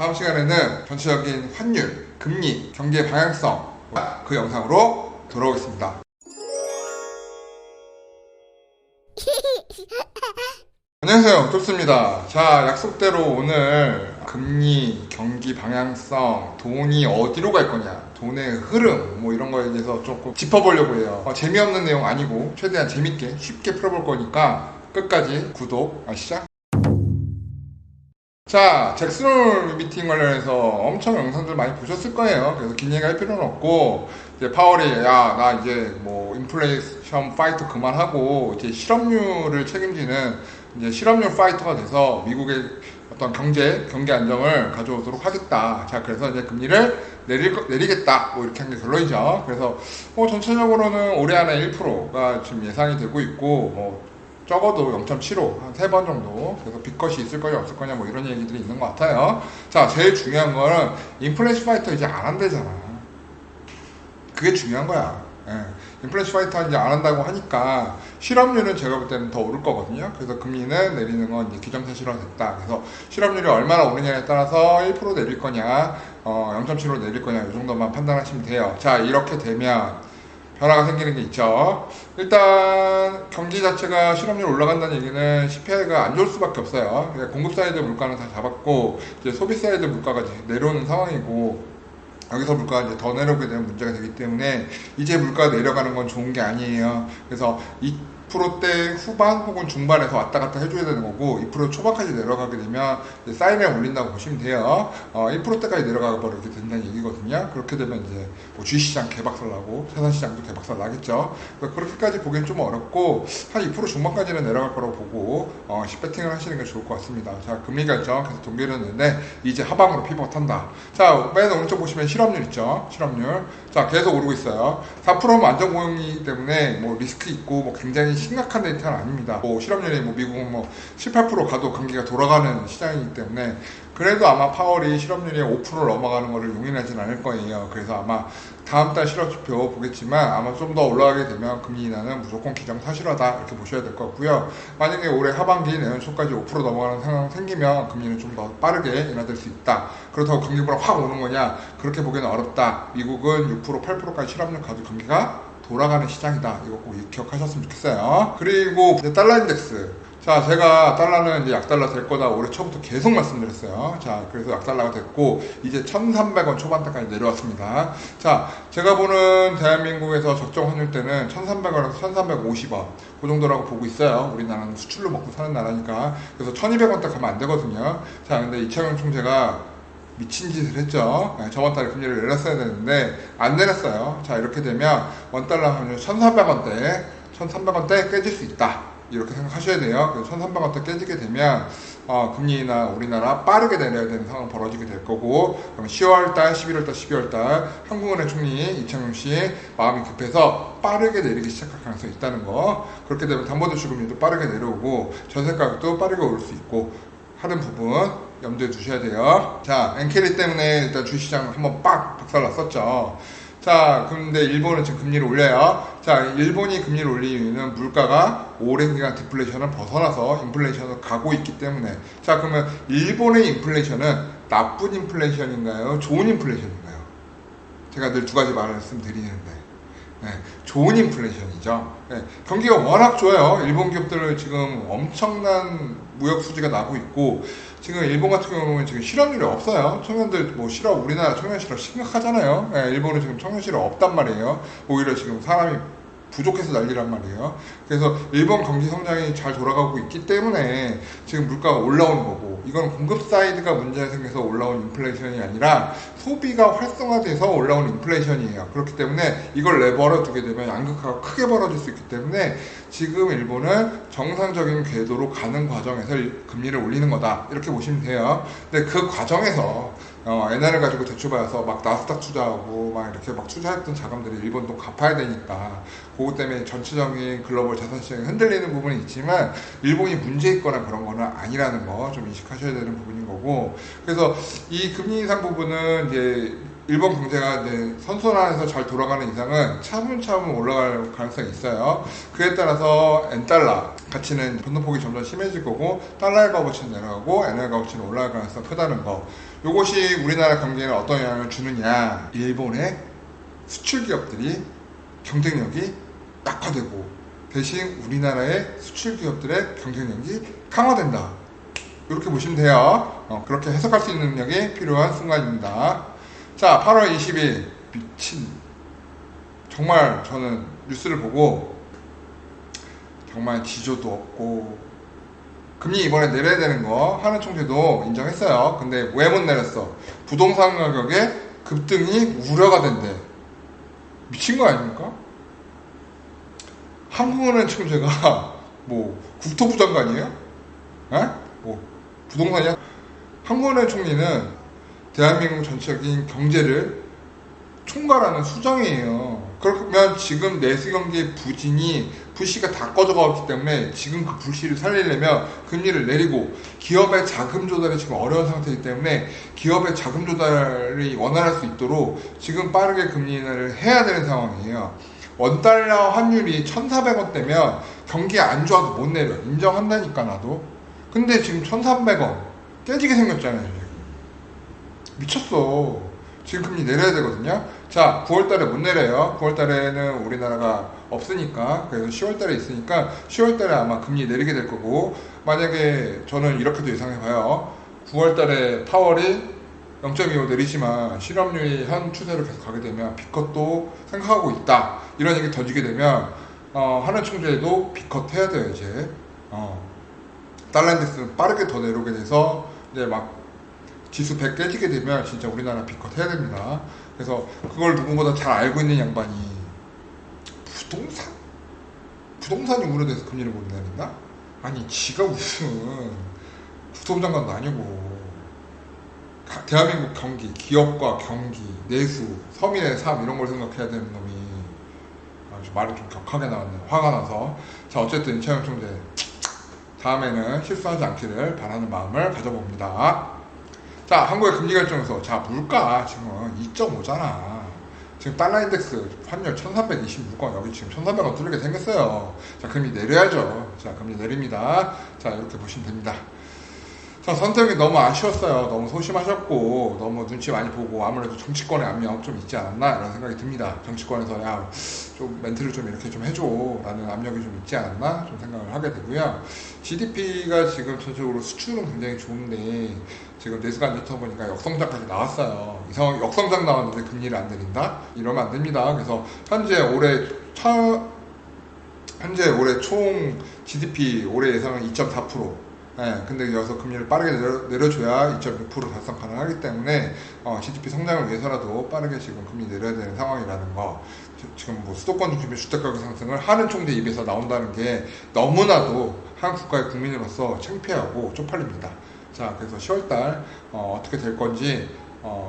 다음 시간에는 전체적인 환율, 금리, 경기의 방향성 그 영상으로 돌아오겠습니다. 안녕하세요, 좁습니다. 자, 약속대로 오늘 금리, 경기 방향성, 돈이 어디로 갈 거냐, 돈의 흐름, 뭐 이런 거에 대해서 조금 짚어보려고 해요. 재미없는 내용 아니고 최대한 재밌게 쉽게 풀어볼 거니까 끝까지 구독, 시작. 자, 잭슨홀 미팅 관련해서 엄청 영상들 많이 보셨을 거예요. 그래서 긴 얘기 할 필요는 없고, 이제 파월이, 야, 나 이제 뭐, 인플레이션 파이터 그만하고, 이제 실업률을 책임지는 이제 실업률 파이터가 돼서 미국의 어떤 경기 안정을 가져오도록 하겠다. 자, 그래서 이제 금리를 내리겠다. 뭐 이렇게 한 게 결론이죠. 그래서, 전체적으로는 올해 안에 1%가 지금 예상이 되고 있고, 적어도 0.75, 한 3번 정도. 그래서 빅컷이 있을 거냐, 없을 거냐, 뭐 이런 얘기들이 있는 것 같아요. 자, 제일 중요한 거는 인플레이션 파이터 이제 안 한대잖아. 그게 중요한 거야. 예. 인플레이션 파이터 이제 안 한다고 하니까 실업률은 제가 볼 때는 더 오를 거거든요. 그래서 금리는 내리는 건 이제 기정사실화 됐다. 그래서 실업률이 얼마나 오르냐에 따라서 1% 내릴 거냐, 0.75 내릴 거냐, 이 정도만 판단하시면 돼요. 자, 이렇게 되면 변화가 생기는 게 있죠. 일단 경기 자체가 실업률 올라간다는 얘기는 CPI가 안 좋을 수밖에 없어요. 공급 사이드 물가는 다 잡았고 이제 소비 사이드 물가가 내려오는 상황이고, 여기서 물가가 이제 더 내려오게 되면 문제가 되기 때문에 이제 물가가 내려가는 건 좋은 게 아니에요. 그래서 2%대 후반 혹은 중반에서 왔다 갔다 해줘야 되는 거고, 2% 초반까지 내려가게 되면 사인을 올린다고 보시면 돼요. 1%대까지 내려가 버리게 된다는 얘기거든요. 그렇게 되면 이제 뭐 주식시장 개박살 나고 자산시장도 개박살 나겠죠. 그렇게까지 보기엔 좀 어렵고, 한 2% 중반까지는 내려갈 거라고 보고 10배팅을 하시는 게 좋을 것 같습니다. 자, 금리 결정 계속 동결했는데 이제 하방으로 피벗한다. 자, 맨 오른쪽 보시면 실업률 있죠. 실업률. 자, 계속 오르고 있어요. 4%면 안정고용이기 때문에 뭐 리스크 있고 뭐 굉장히 심각한 데이터는 아닙니다. 뭐 실업률이 뭐 미국은 뭐 18% 가도 경기가 돌아가는 시장이기 때문에, 그래도 아마 파월이 실업률이 5%를 넘어가는 것을 용인하진 않을 거예요. 그래서 아마 다음 달 실업지표 보겠지만 아마 좀 더 올라가게 되면 금리 인하는 무조건 기정사실화다, 이렇게 보셔야 될 것 같고요. 만약에 올해 하반기 내년 초까지 5% 넘어가는 상황 생기면 금리는 좀 더 빠르게 인하될 수 있다. 그렇다고 경기보다 확 오는 거냐, 그렇게 보기는 어렵다. 미국은 6%, 8%까지 실업률 가도 경기가 돌아가는 시장이다. 이거 꼭 기억하셨으면 좋겠어요. 그리고 달러 인덱스. 자, 제가 달러는 이제 약달러 될 거다 올해 초부터 계속 말씀드렸어요. 자, 그래서 약달러가 됐고 이제 1,300원 초반대까지 내려왔습니다. 자, 제가 보는 대한민국에서 적정 환율 때는 1,300원에서 1,350원 그 정도라고 보고 있어요. 우리나라는 수출로 먹고 사는 나라니까. 그래서 1,200원대 가면 안 되거든요. 자, 근데 이창용 총재가 미친 짓을 했죠. 저번 달에 금리를 내렸어야 되는데 안 내렸어요. 자, 이렇게 되면 원달러 환율 1,400원대, 1,300원대 깨질 수 있다. 이렇게 생각하셔야 돼요. 그래서 1,300원대 깨지게 되면 금리나 우리나라 빠르게 내려야 되는 상황 벌어지게 될 거고, 그럼 10월달, 11월달, 12월달 한국은행 총리 이창용 씨 마음이 급해서 빠르게 내리기 시작할 가능성이 있다는 거. 그렇게 되면 담보대출금리도 빠르게 내려오고 전세 가격도 빠르게 오를 수 있고 하는 부분 염두에 두셔야 돼요. 자, 엔캐리 때문에 일단 주식시장 한번 빡 박살났었죠. 자, 근데 일본은 지금 금리를 올려요. 자, 일본이 금리를 올리는 이유는 물가가 오랜 기간 디플레이션을 벗어나서 인플레이션으로 가고 있기 때문에. 자, 그러면 일본의 인플레이션은 나쁜 인플레이션인가요? 좋은 인플레이션인가요? 제가 늘 두 가지 말씀드리는데, 좋은 인플레이션이죠. 경기가 워낙 좋아요. 일본 기업들은 지금 엄청난 무역 수지가 나고 있고, 지금 일본 같은 경우는 지금 실업률이 없어요. 청년들 뭐 우리나라 청년 실업 심각하잖아요. 일본은 지금 청년 실업 없단 말이에요. 오히려 지금 사람이 부족해서 난리란 말이에요. 그래서 일본 경기 성장이 잘 돌아가고 있기 때문에 지금 물가가 올라오는 거고, 이건 공급 사이드가 문제가 생겨서 올라온 인플레이션이 아니라 소비가 활성화돼서 올라온 인플레이션이에요. 그렇기 때문에 이걸 내버려 두게 되면 양극화가 크게 벌어질 수 있기 때문에 지금 일본은 정상적인 궤도로 가는 과정에서 금리를 올리는 거다, 이렇게 보시면 돼요. 근데 그 과정에서 엔화를 가지고 대출받아서 막 나스닥 투자하고 막 이렇게 막 투자했던 자금들이 일본 돈 갚아야 되니까 그것 때문에 전체적인 글로벌 자산시장이 흔들리는 부분이 있지만, 일본이 문제 있거나 그런 거는 아니라는 거 좀 인식하셔야 되는 부분인 거고. 그래서 이 금리 인상 부분은 이제 일본 경제가 이제 선순환에서 잘 돌아가는 이상은 차분차분 올라갈 가능성이 있어요. 그에 따라서 엔달러 가치는 변동폭이 점점 심해질 거고, 달러의 값어치는 내려가고 엔화의 값어치는 올라갈 가능성이 크다는 거. 이것이 우리나라 경기에는 어떤 영향을 주느냐. 일본의 수출 기업들이 경쟁력이 약화되고 대신 우리나라의 수출 기업들의 경쟁력이 강화된다. 이렇게 보시면 돼요. 그렇게 해석할 수 있는 능력이 필요한 순간입니다. 자, 8월 20일 미친. 정말 저는 뉴스를 보고 정말 지조도 없고 금리 이번에 내려야 되는 거 하는 총재도 인정했어요. 근데 왜 못 내렸어? 부동산 가격의 급등이 우려가 된대. 미친 거 아닙니까? 한국은행 총재가 뭐 국토부 장관이에요? 에? 뭐 부동산이야? 한국은행 총리는 대한민국 전체적인 경제를 총괄하는 수장이에요. 그러면 지금 내수 경기의 불씨가 다 꺼져가기 때문에 지금 그 불씨를 살리려면 금리를 내리고 기업의 자금 조달이 지금 어려운 상태이기 때문에 기업의 자금 조달이 원활할 수 있도록 지금 빠르게 금리 인하를 해야 되는 상황이에요. 원달러 환율이 1,400원대면 경기 안 좋아도 못 내려. 인정한다니까 나도. 근데 지금 1,300원 깨지게 생겼잖아요. 지금. 미쳤어. 지금 금리 내려야 되거든요. 자, 9월달에 못 내려요. 9월달에는 우리나라가 없으니까, 그래서 10월달에 있으니까 10월달에 아마 금리 내리게 될 거고, 만약에 저는 이렇게도 예상해봐요. 9월달에 파월이 0.25 내리지만 실업률이 현 추세로 계속 가게 되면 B컷도 생각하고 있다. 이런 얘기 던지게 되면 하는 총재도 B컷 해야 돼요 이제. 달러 인덱스는 빠르게 더 내려오게 돼서 이제 막 지수 100 깨지게 되면 진짜 우리나라 B컷 해야 됩니다. 그래서 그걸 누구보다 잘 알고 있는 양반이 부동산이 우려돼서 금리를 못 내린다? 아니 지가 무슨 국토부 장관도 아니고 대한민국 경기, 기업과 경기, 내수, 서민의 삶 이런 걸 생각해야 되는 놈이 말이 좀 격하게 나왔네요. 화가 나서. 자, 어쨌든 이창용 총재 다음에는 실수하지 않기를 바라는 마음을 가져봅니다. 자, 한국의 금리 결정에서 자, 물가 지금 2.5잖아. 지금 달러 인덱스 환율 1326원, 여기 지금 1300원 뚫리게 생겼어요. 자, 금리 내려야죠. 자, 금리 내립니다. 자, 이렇게 보시면 됩니다. 자, 선택이 너무 아쉬웠어요. 너무 소심하셨고 너무 눈치 많이 보고 아무래도 정치권의 압력 좀 있지 않았나 이런 생각이 듭니다. 정치권에서 야, 좀 멘트를 좀 이렇게 좀 해줘 라는 압력이 좀 있지 않았나 좀 생각을 하게 되고요. GDP가 지금 전체적으로 수출은 굉장히 좋은데 지금 내수가 안 좋다 보니까 역성장까지 나왔어요. 역성장 나왔는데 금리를 안 내린다? 이러면 안 됩니다. 그래서 현재 올해 총 GDP 올해 예상은 2.4%. 네, 근데 여기서 금리를 빠르게 내려줘야 2.6% 달성 가능하기 때문에 GDP 성장을 위해서라도 빠르게 지금 금리 내려야 되는 상황이라는 거. 지금 뭐 수도권 중심의 주택가격 상승을 하는 총재 입에서 나온다는 게 너무나도 한 국가의 국민으로서 창피하고 쪽팔립니다. 자, 그래서 10월달 어떻게 될 건지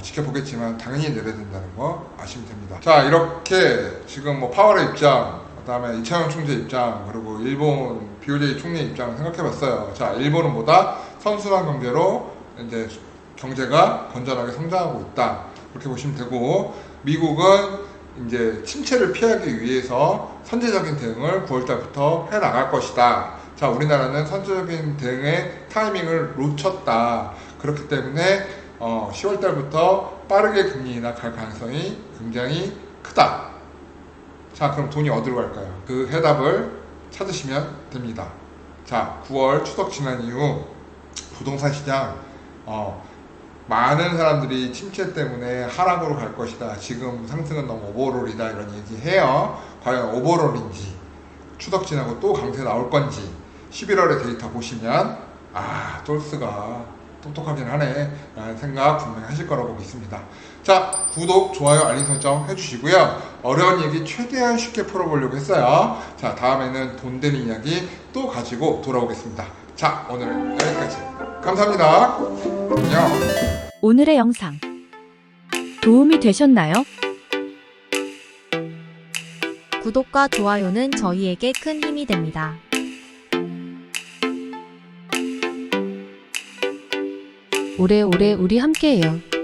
지켜보겠지만 당연히 내려야 된다는 거 아시면 됩니다. 자, 이렇게 지금 뭐 파월의 입장, 그 다음에 이창용 총재 입장, 그리고 일본 BOJ 총리 입장을 생각해봤어요. 자, 일본은 뭐다? 선순환 경제로 이제 경제가 건전하게 성장하고 있다. 그렇게 보시면 되고, 미국은 이제 침체를 피하기 위해서 선제적인 대응을 9월달부터 해 나갈 것이다. 자, 우리나라는 선제적인 대응의 타이밍을 놓쳤다. 그렇기 때문에 10월달부터 빠르게 금리 인하 갈 가능성이 굉장히 크다. 자, 그럼 돈이 어디로 갈까요? 그 해답을 찾으시면 됩니다. 자, 9월 추석 지난 이후 부동산 시장 많은 사람들이 침체 때문에 하락으로 갈 것이다. 지금 상승은 너무 오버롤이다. 이런 얘기해요. 과연 오버롤인지 추석 지나고 또 강세 나올 건지 11월에 데이터 보시면 쫄스가 똑똑하긴 하네 라는 생각 분명히 하실 거라고 믿습니다. 자, 구독, 좋아요, 알림 설정 해주시고요. 어려운 얘기 최대한 쉽게 풀어보려고 했어요. 자, 다음에는 돈 되는 이야기 또 가지고 돌아오겠습니다. 자, 오늘은 여기까지. 감사합니다. 안녕. 오늘의 영상 도움이 되셨나요? 구독과 좋아요는 저희에게 큰 힘이 됩니다. 오래오래 우리 함께해요.